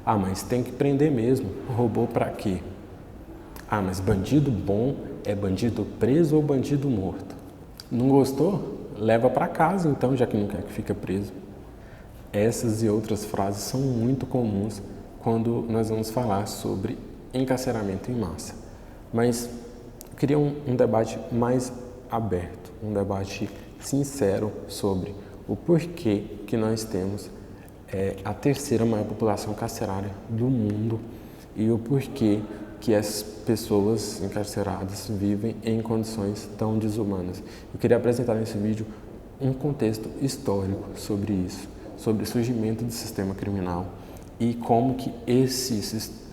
Ah, mas tem que prender mesmo. Roubou pra quê? Ah, mas bandido bom é bandido preso ou bandido morto? Não gostou? Leva pra casa então, já que não quer que fique preso. Essas e outras frases são muito comuns quando nós vamos falar sobre encarceramento em massa. Mas eu queria um debate mais aberto, um debate sincero sobre o porquê que nós temos a terceira maior população carcerária do mundo e o porquê que as pessoas encarceradas vivem em condições tão desumanas. Eu queria apresentar nesse vídeo um contexto histórico sobre isso, sobre o surgimento do sistema criminal e como que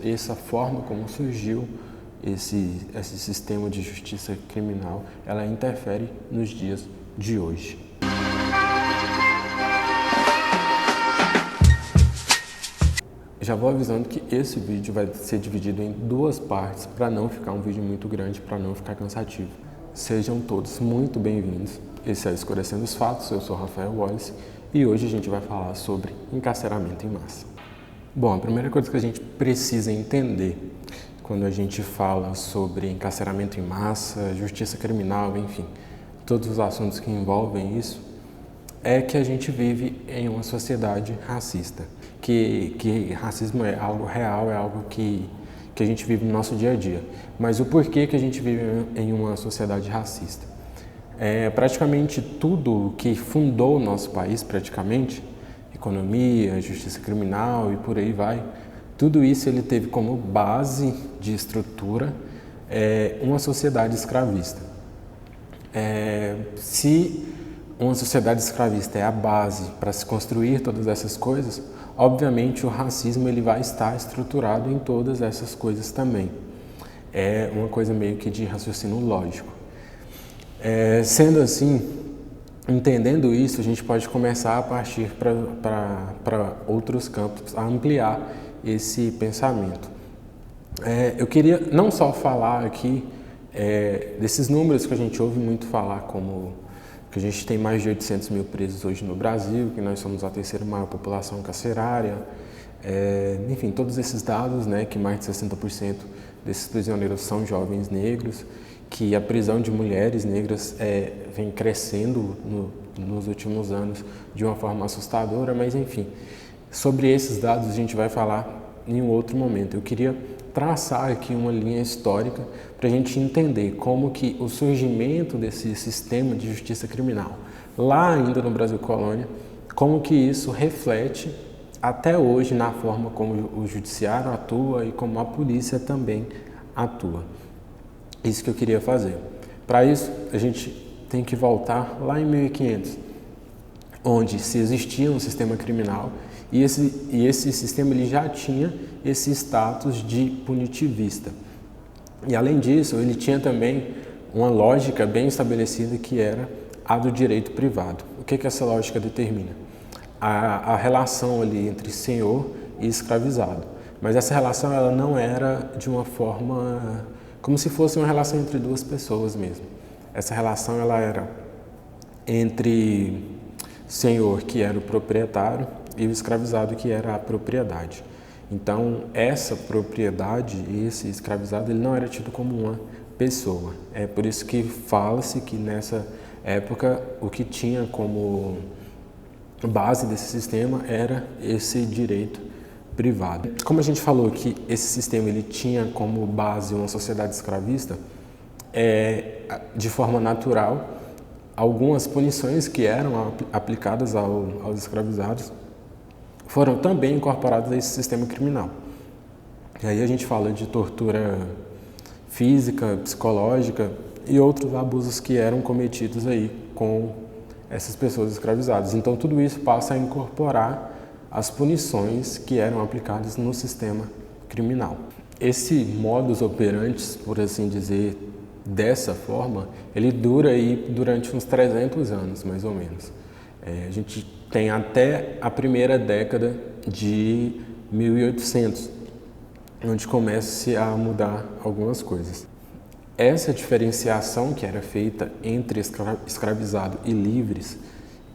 essa forma como surgiu esse sistema de justiça criminal, ela interfere nos dias de hoje. Já vou avisando que esse vídeo vai ser dividido em duas partes para não ficar um vídeo muito grande, para não ficar cansativo. Sejam todos muito bem-vindos. Esse é o Esclarecendo os Fatos, eu sou Rafael Wallace e hoje a gente vai falar sobre encarceramento em massa. Bom, a primeira coisa que a gente precisa entender quando a gente fala sobre encarceramento em massa, justiça criminal, enfim, todos os assuntos que envolvem isso, é que a gente vive em uma sociedade racista. Que racismo é algo real, é algo que a gente vive no nosso dia a dia. Mas o porquê que a gente vive em uma sociedade racista? Praticamente tudo que fundou o nosso país, praticamente, economia, justiça criminal e por aí vai, tudo isso ele teve como base de estrutura uma sociedade escravista. Se uma sociedade escravista é a base para se construir todas essas coisas, obviamente o racismo ele vai estar estruturado em todas essas coisas também. É uma coisa meio que de raciocínio lógico. Sendo assim, entendendo isso, a gente pode começar a partir para outros campos, a ampliar esse pensamento. Eu queria não só falar aqui desses números que a gente ouve muito falar, como que a gente tem mais de 800 mil presos hoje no Brasil, que nós somos a terceira maior população carcerária, enfim, todos esses dados, né, que mais de 60% desses prisioneiros são jovens negros, que a prisão de mulheres negras vem crescendo nos últimos anos de uma forma assustadora, mas enfim, sobre esses dados a gente vai falar em um outro momento. Eu queria traçar aqui uma linha histórica para a gente entender como que o surgimento desse sistema de justiça criminal, lá ainda no Brasil colônia, como que isso reflete até hoje na forma como o judiciário atua e como a polícia também atua. Isso que eu queria fazer. Para isso, a gente tem que voltar lá em 1500, onde se existia um sistema criminal e esse sistema ele já tinha esse status de punitivista. E além disso, ele tinha também uma lógica bem estabelecida que era a do direito privado. O que essa lógica determina? A relação ali entre senhor e escravizado. Mas essa relação ela não era de uma forma como se fosse uma relação entre duas pessoas mesmo. Essa relação ela era entre senhor, que era o proprietário, e o escravizado, que era a propriedade. Então, essa propriedade e esse escravizado, ele não era tido como uma pessoa. É por isso que fala-se que nessa época o que tinha como base desse sistema era esse direito privado. Como a gente falou que esse sistema ele tinha como base uma sociedade escravista, de forma natural, algumas punições que eram aplicadas aos escravizados foram também incorporadas a esse sistema criminal. E aí a gente fala de tortura física, psicológica e outros abusos que eram cometidos aí com essas pessoas escravizadas. Então tudo isso passa a incorporar as punições que eram aplicadas no sistema criminal. Esse modus operandi, por assim dizer, dessa forma, ele dura aí durante uns 300 anos, mais ou menos. A gente tem até a primeira década de 1800, onde começa a mudar algumas coisas. Essa diferenciação que era feita entre escravizado e livres,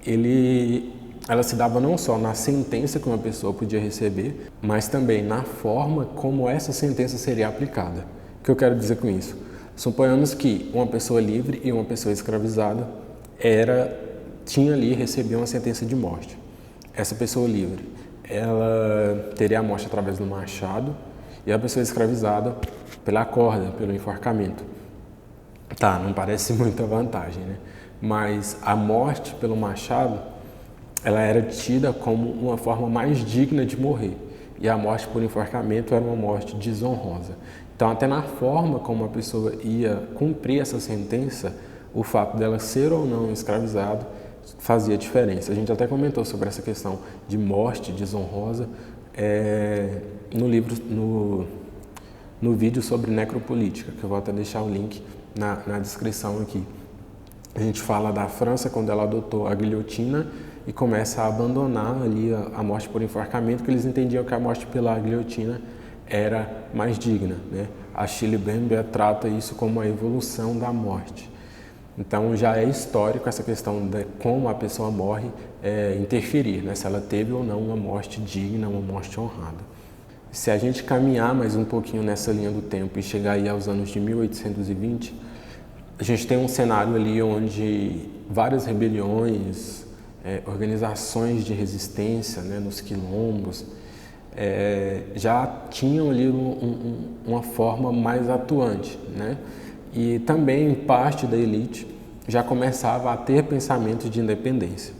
ele ela se dava não só na sentença que uma pessoa podia receber, mas também na forma como essa sentença seria aplicada. O que eu quero dizer com isso? Suponhamos que uma pessoa livre e uma pessoa escravizada recebia uma sentença de morte. Essa pessoa livre, ela teria a morte através do machado e a pessoa escravizada pela corda, pelo enforcamento. Tá, não parece muita vantagem, né? Mas a morte pelo machado, ela era tida como uma forma mais digna de morrer. E a morte por enforcamento era uma morte desonrosa. Então, até na forma como a pessoa ia cumprir essa sentença, o fato dela ser ou não escravizado fazia diferença. A gente até comentou sobre essa questão de morte desonrosa no vídeo sobre necropolítica, que eu vou até deixar o link na descrição aqui. A gente fala da França quando ela adotou a guilhotina e começa a abandonar ali a morte por enforcamento, porque eles entendiam que a morte pela guilhotina era mais digna, né? A Shirley Bember trata isso como a evolução da morte. Então já é histórico essa questão de como a pessoa morre interferir, né? Se ela teve ou não uma morte digna, uma morte honrada. Se a gente caminhar mais um pouquinho nessa linha do tempo e chegar aí aos anos de 1820, a gente tem um cenário ali onde várias rebeliões, organizações de resistência, né, nos quilombos, já tinham ali uma forma mais atuante, né? E também parte da elite já começava a ter pensamento de independência.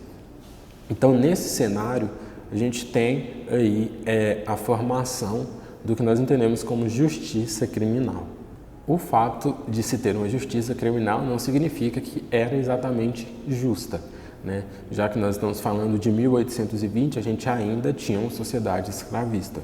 Então, nesse cenário, a gente tem aí a formação do que nós entendemos como justiça criminal. O fato de se ter uma justiça criminal não significa que era exatamente justa, né? Já que nós estamos falando de 1820, a gente ainda tinha uma sociedade escravista.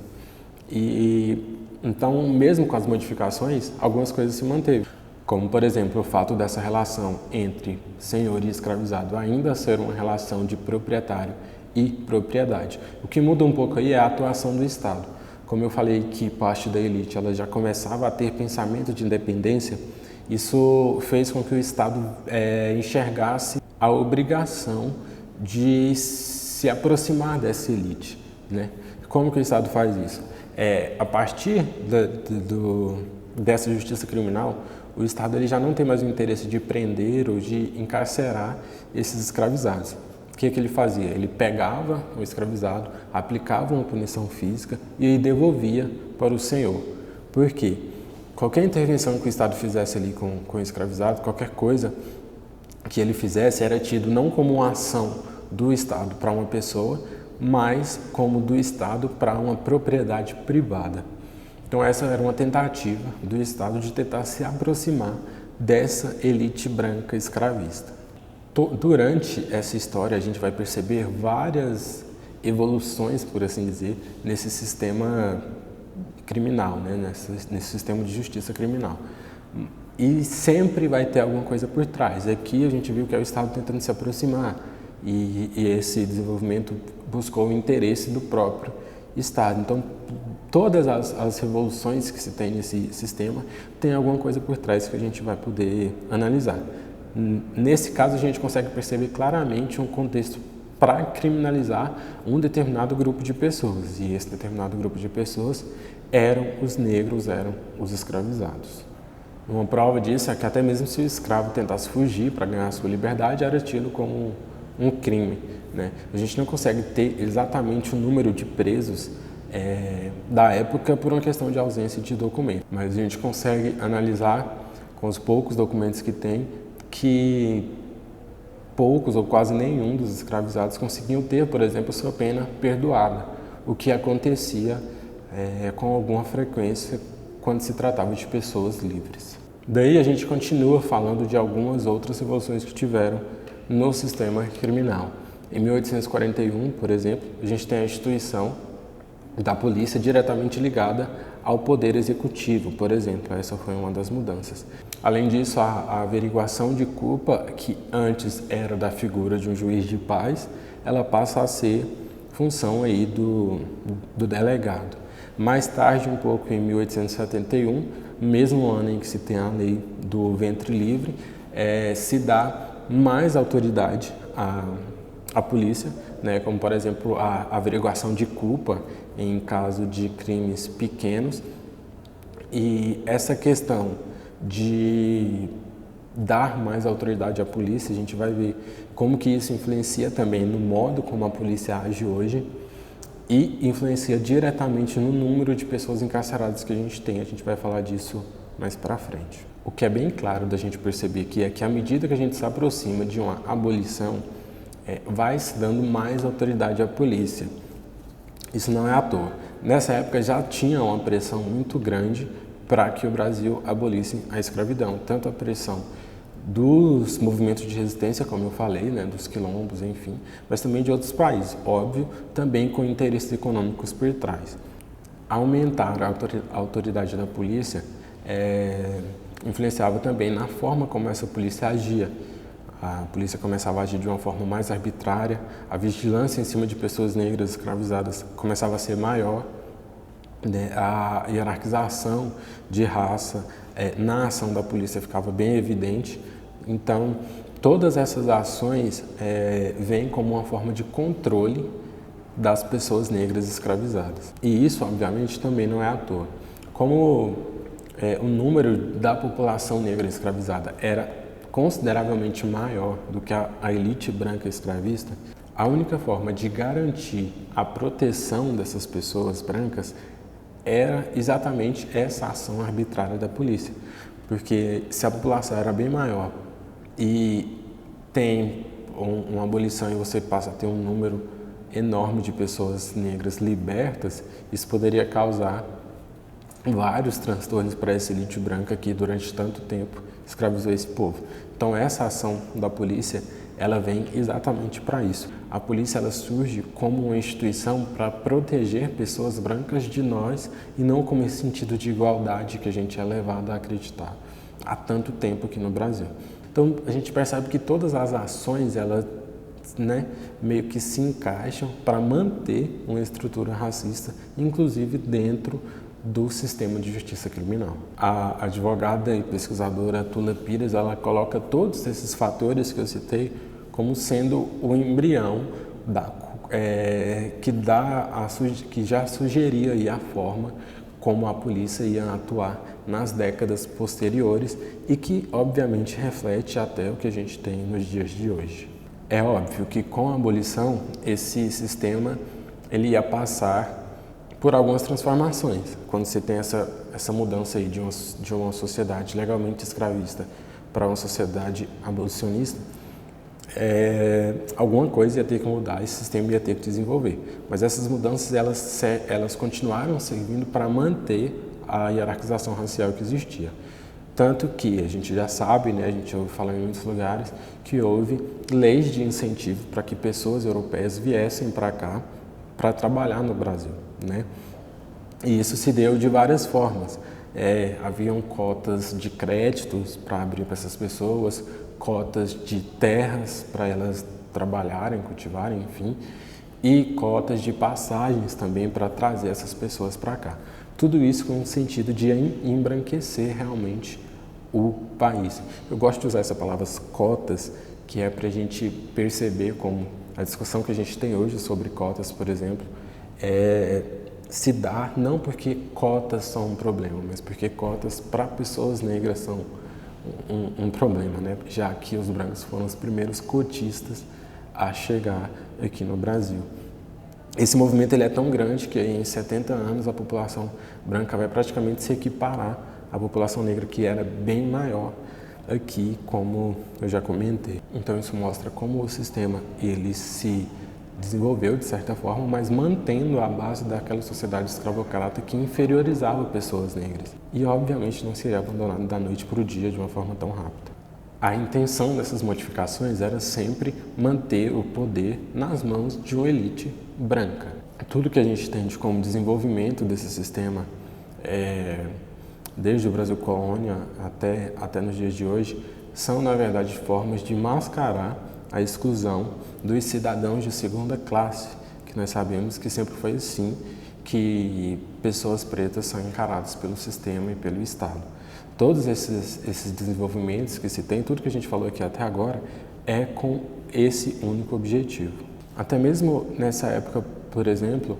Então, mesmo com as modificações, algumas coisas se manteve. Como, por exemplo, o fato dessa relação entre senhor e escravizado ainda ser uma relação de proprietário e propriedade. O que muda um pouco aí é a atuação do Estado. Como eu falei que parte da elite ela já começava a ter pensamento de independência, isso fez com que o Estado enxergasse a obrigação de se aproximar dessa elite, né? Como que o Estado faz isso? A partir dessa justiça criminal, o Estado ele já não tem mais o interesse de prender ou de encarcerar esses escravizados. O que ele fazia? Ele pegava o escravizado, aplicava uma punição física e aí devolvia para o senhor. Por quê? Qualquer intervenção que o Estado fizesse ali com o escravizado, qualquer coisa que ele fizesse era tido não como uma ação do Estado para uma pessoa, mas como do Estado para uma propriedade privada. Então essa era uma tentativa do Estado de tentar se aproximar dessa elite branca escravista. Durante essa história a gente vai perceber várias evoluções, por assim dizer, nesse sistema criminal, né? nesse sistema de justiça criminal. E sempre vai ter alguma coisa por trás. Aqui a gente viu que é o Estado tentando se aproximar e esse desenvolvimento buscou o interesse do próprio Estado. Então, todas as revoluções que se tem nesse sistema tem alguma coisa por trás que a gente vai poder analisar. Nesse caso, a gente consegue perceber claramente um contexto para criminalizar um determinado grupo de pessoas. E esse determinado grupo de pessoas eram os negros, eram os escravizados. Uma prova disso é que até mesmo se o escravo tentasse fugir para ganhar a sua liberdade, era tido como um crime, né? A gente não consegue ter exatamente o número de presos da época por uma questão de ausência de documento, mas a gente consegue analisar com os poucos documentos que tem que poucos ou quase nenhum dos escravizados conseguiam ter, por exemplo, sua pena perdoada, o que acontecia com alguma frequência quando se tratava de pessoas livres. Daí a gente continua falando de algumas outras revoluções que tiveram no sistema criminal. Em 1841, por exemplo, a gente tem a instituição da polícia diretamente ligada ao poder executivo, por exemplo. Essa foi uma das mudanças. Além disso, a averiguação de culpa, que antes era da figura de um juiz de paz, ela passa a ser função aí do delegado. Mais tarde, um pouco em 1871, mesmo ano em que se tem a lei do ventre livre, se dá mais autoridade a polícia, né, como por exemplo a averiguação de culpa em caso de crimes pequenos. E essa questão de dar mais autoridade à polícia, a gente vai ver como que isso influencia também no modo como a polícia age hoje e influencia diretamente no número de pessoas encarceradas que a gente tem. A gente vai falar disso mais para frente. O que é bem claro da gente perceber aqui é que à medida que a gente se aproxima de uma abolição, vai se dando mais autoridade à polícia. Isso não é à toa. Nessa época já tinha uma pressão muito grande para que o Brasil abolisse a escravidão, tanto a pressão dos movimentos de resistência, como eu falei, né, dos quilombos, enfim, mas também de outros países, óbvio, também com interesses econômicos por trás. Aumentar a autoridade da polícia influenciava também na forma como essa polícia agia. A polícia começava a agir de uma forma mais arbitrária, a vigilância em cima de pessoas negras escravizadas começava a ser maior, né? A hierarquização de raça na ação da polícia ficava bem evidente. Então, todas essas ações vêm como uma forma de controle das pessoas negras escravizadas. E isso, obviamente, também não é à toa. Como o número da população negra escravizada era consideravelmente maior do que a elite branca escravista, a única forma de garantir a proteção dessas pessoas brancas era exatamente essa ação arbitrária da polícia. Porque se a população era bem maior e tem uma abolição e você passa a ter um número enorme de pessoas negras libertas, isso poderia causar vários transtornos para essa elite branca que durante tanto tempo escravizou esse povo. Então essa ação da polícia, ela vem exatamente para isso. A polícia, ela surge como uma instituição para proteger pessoas brancas de nós e não como esse sentido de igualdade que a gente é levado a acreditar há tanto tempo aqui no Brasil. Então a gente percebe que todas as ações, elas, né, meio que se encaixam para manter uma estrutura racista, inclusive dentro do sistema de justiça criminal. A advogada e pesquisadora Tula Pires, ela coloca todos esses fatores que eu citei como sendo o embrião que já sugeria aí a forma como a polícia ia atuar nas décadas posteriores e que, obviamente, reflete até o que a gente tem nos dias de hoje. É óbvio que com a abolição, esse sistema ele ia passar por algumas transformações. Quando você tem essa mudança aí de uma sociedade legalmente escravista para uma sociedade abolicionista, alguma coisa ia ter que mudar, esse sistema ia ter que desenvolver. Mas essas mudanças, elas continuaram servindo para manter a hierarquização racial que existia. Tanto que a gente já sabe, né, a gente ouve falar em muitos lugares, que houve leis de incentivo para que pessoas europeias viessem para cá para trabalhar no Brasil, né? E isso se deu de várias formas. Haviam cotas de créditos para abrir para essas pessoas, cotas de terras para elas trabalharem, cultivarem, enfim, e cotas de passagens também para trazer essas pessoas para cá. Tudo isso com o sentido de embranquecer realmente o país. Eu gosto de usar essa palavra cotas, que é para a gente perceber como a discussão que a gente tem hoje sobre cotas, por exemplo, se dá não porque cotas são um problema, mas porque cotas para pessoas negras são um problema, né? Já que os brancos foram os primeiros cotistas a chegar aqui no Brasil. Esse movimento ele é tão grande que em 70 anos a população branca vai praticamente se equiparar à população negra, que era bem maior aqui, como eu já comentei. Então isso mostra como o sistema ele se desenvolveu de certa forma, mas mantendo a base daquela sociedade escravocrata que inferiorizava pessoas negras. E obviamente não seria abandonado da noite para o dia de uma forma tão rápida. A intenção dessas modificações era sempre manter o poder nas mãos de uma elite branca. Tudo que a gente tem de como desenvolvimento desse sistema, desde o Brasil colônia até nos dias de hoje, são na verdade formas de mascarar a exclusão dos cidadãos de segunda classe, que nós sabemos que sempre foi assim, que pessoas pretas são encaradas pelo sistema e pelo Estado. Todos esses desenvolvimentos que se tem, tudo que a gente falou aqui até agora, é com esse único objetivo. Até mesmo nessa época, por exemplo,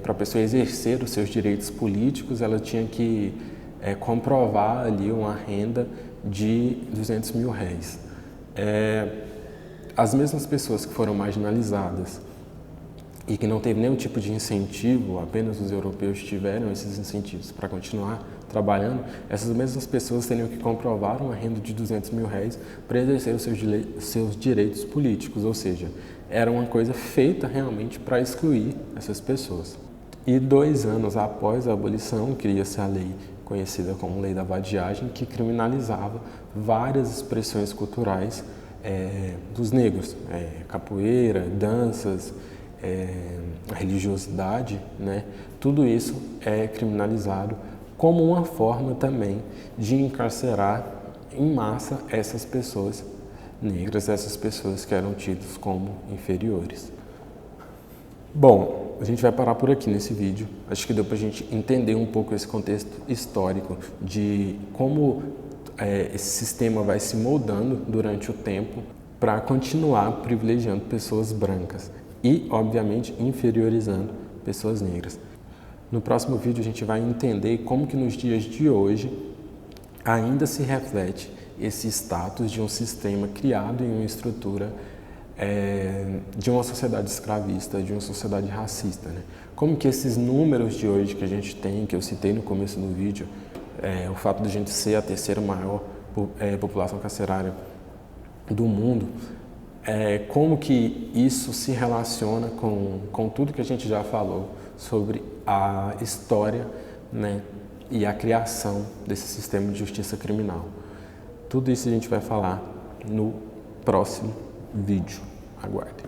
para a pessoa exercer os seus direitos políticos, ela tinha que comprovar ali uma renda de 200 mil réis. As mesmas pessoas que foram marginalizadas e que não teve nenhum tipo de incentivo, apenas os europeus tiveram esses incentivos para continuar trabalhando, essas mesmas pessoas teriam que comprovar uma renda de 200 mil réis para exercer os seus direitos políticos, ou seja, era uma coisa feita realmente para excluir essas pessoas. E 2 anos após a abolição, cria-se a lei conhecida como Lei da Vadiagem, que criminalizava várias expressões culturais dos negros, capoeira, danças, religiosidade, né? Tudo isso é criminalizado como uma forma também de encarcerar em massa essas pessoas negras, essas pessoas que eram tidas como inferiores. Bom, a gente vai parar por aqui nesse vídeo. Acho que deu para a gente entender um pouco esse contexto histórico de como esse sistema vai se moldando durante o tempo para continuar privilegiando pessoas brancas e, obviamente, inferiorizando pessoas negras. No próximo vídeo a gente vai entender como que nos dias de hoje ainda se reflete esse status de um sistema criado em uma estrutura de uma sociedade escravista, de uma sociedade racista, né? Como que esses números de hoje que a gente tem, que eu citei no começo do vídeo, o fato de a gente ser a terceira maior população carcerária do mundo, como que isso se relaciona com tudo que a gente já falou sobre a história, né, e a criação desse sistema de justiça criminal. Tudo isso a gente vai falar no próximo vídeo. Aguardem.